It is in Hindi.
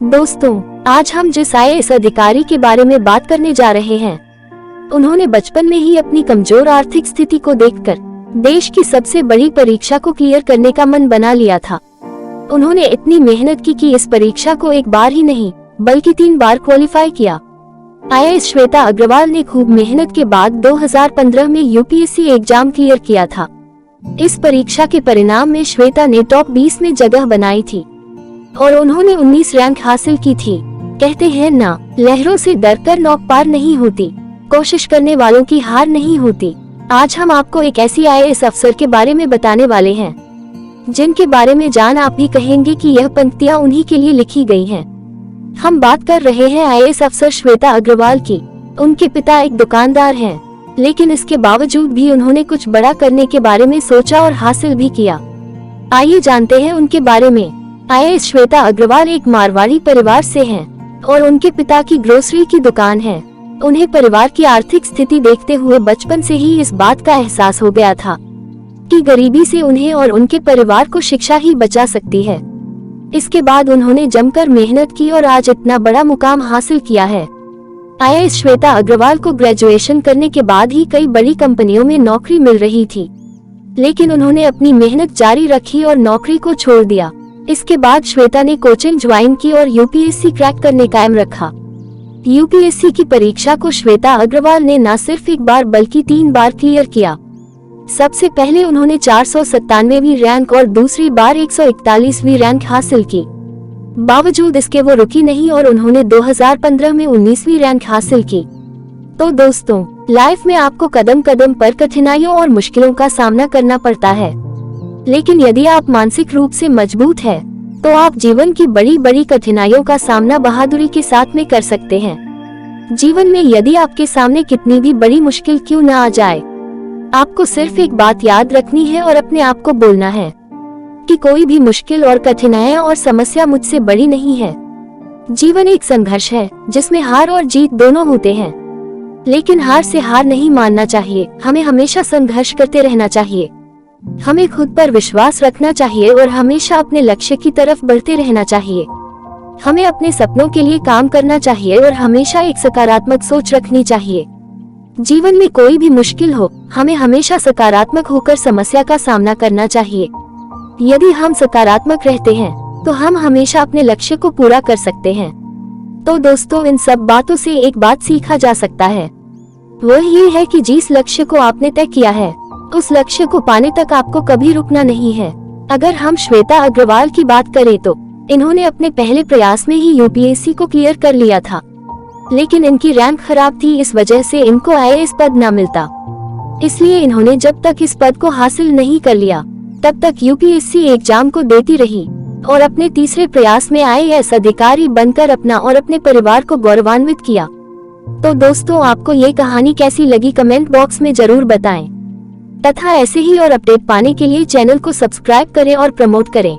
दोस्तों, आज हम जिस आईएएस अधिकारी के बारे में बात करने जा रहे हैं, उन्होंने बचपन में ही अपनी कमजोर आर्थिक स्थिति को देखकर देश की सबसे बड़ी परीक्षा को क्लियर करने का मन बना लिया था। उन्होंने इतनी मेहनत की कि इस परीक्षा को एक बार ही नहीं बल्कि 3 बार क्वालिफाई किया। आईएएस श्वेता अग्रवाल ने खूब मेहनत के बाद 2015 में यूपीएससी एग्जाम क्लियर किया था। इस परीक्षा के परिणाम में श्वेता ने टॉप 20 में जगह बनाई थी और उन्होंने 19 रैंक हासिल की थी। कहते हैं ना, लहरों से डरकर नौक पार नहीं होती, कोशिश करने वालों की हार नहीं होती। आज हम आपको एक ऐसी आईएएस अफसर के बारे में बताने वाले हैं जिनके बारे में जान आप भी कहेंगे कि यह पंक्तियां उन्हीं के लिए लिखी गई हैं। हम बात कर रहे हैं आईएएस अफसर श्वेता अग्रवाल की। उनके पिता एक दुकानदार हैं, लेकिन इसके बावजूद भी उन्होंने कुछ बड़ा करने के बारे में सोचा और हासिल भी किया। आइए जानते हैं उनके बारे में। आईएएस श्वेता अग्रवाल एक मारवाड़ी परिवार से हैं और उनके पिता की ग्रोसरी की दुकान है। उन्हें परिवार की आर्थिक स्थिति देखते हुए बचपन से ही इस बात का एहसास हो गया था कि गरीबी से उन्हें और उनके परिवार को शिक्षा ही बचा सकती है। इसके बाद उन्होंने जमकर मेहनत की और आज इतना बड़ा मुकाम हासिल किया है। आईएएस श्वेता अग्रवाल को ग्रेजुएशन करने के बाद ही कई बड़ी कंपनियों में नौकरी मिल रही थी, लेकिन उन्होंने अपनी मेहनत जारी रखी और नौकरी को छोड़ दिया। इसके बाद श्वेता ने कोचिंग ज्वाइन की और यूपीएससी क्रैक करने कायम रखा। यूपीएससी की परीक्षा को श्वेता अग्रवाल ने न सिर्फ एक बार बल्कि 3 बार क्लियर किया। सबसे पहले उन्होंने 497वीं रैंक और दूसरी बार 141वीं रैंक हासिल की। बावजूद इसके वो रुकी नहीं और उन्होंने 2015 में 19वीं रैंक हासिल की। तो दोस्तों, लाइफ में आपको कदम कदम पर कठिनाइयों और मुश्किलों का सामना करना पड़ता है, लेकिन यदि आप मानसिक रूप से मजबूत हैं, तो आप जीवन की बड़ी बड़ी कठिनाइयों का सामना बहादुरी के साथ में कर सकते हैं। जीवन में यदि आपके सामने कितनी भी बड़ी मुश्किल क्यों न आ जाए, आपको सिर्फ एक बात याद रखनी है और अपने आप को बोलना है कि कोई भी मुश्किल और कठिनाइयां और समस्या मुझसे बड़ी नहीं है। जीवन एक संघर्ष है जिसमें हार और जीत दोनों होते हैं, लेकिन हार से हार नहीं मानना चाहिए। हमें हमेशा संघर्ष करते रहना चाहिए। हमें खुद पर विश्वास रखना चाहिए और हमेशा अपने लक्ष्य की तरफ बढ़ते रहना चाहिए। हमें अपने सपनों के लिए काम करना चाहिए और हमेशा एक सकारात्मक सोच रखनी चाहिए। जीवन में कोई भी मुश्किल हो, हमें हमेशा सकारात्मक होकर समस्या का सामना करना चाहिए। यदि हम सकारात्मक रहते हैं तो हम हमेशा अपने लक्ष्य को पूरा कर सकते हैं। तो दोस्तों, इन सब बातों से एक बात सीखा जा सकता है, वह ये है कि जिस लक्ष्य को आपने तय किया है, उस लक्ष्य को पाने तक आपको कभी रुकना नहीं है। अगर हम श्वेता अग्रवाल की बात करें तो इन्होंने अपने पहले प्रयास में ही यूपीएससी को क्लियर कर लिया था, लेकिन इनकी रैंक खराब थी, इस वजह से इनको आईएएस पद न मिलता। इसलिए इन्होंने जब तक इस पद को हासिल नहीं कर लिया, तब तक यूपीएससी एग्जाम को देती रही और अपने तीसरे प्रयास में आईएएस अधिकारी बनकर अपना और अपने परिवार को गौरवान्वित किया। तो दोस्तों, आपको ये कहानी कैसी लगी कमेंट बॉक्स में जरूर बताएं, तथा ऐसे ही और अपडेट पाने के लिए चैनल को सब्सक्राइब करें और प्रमोट करें।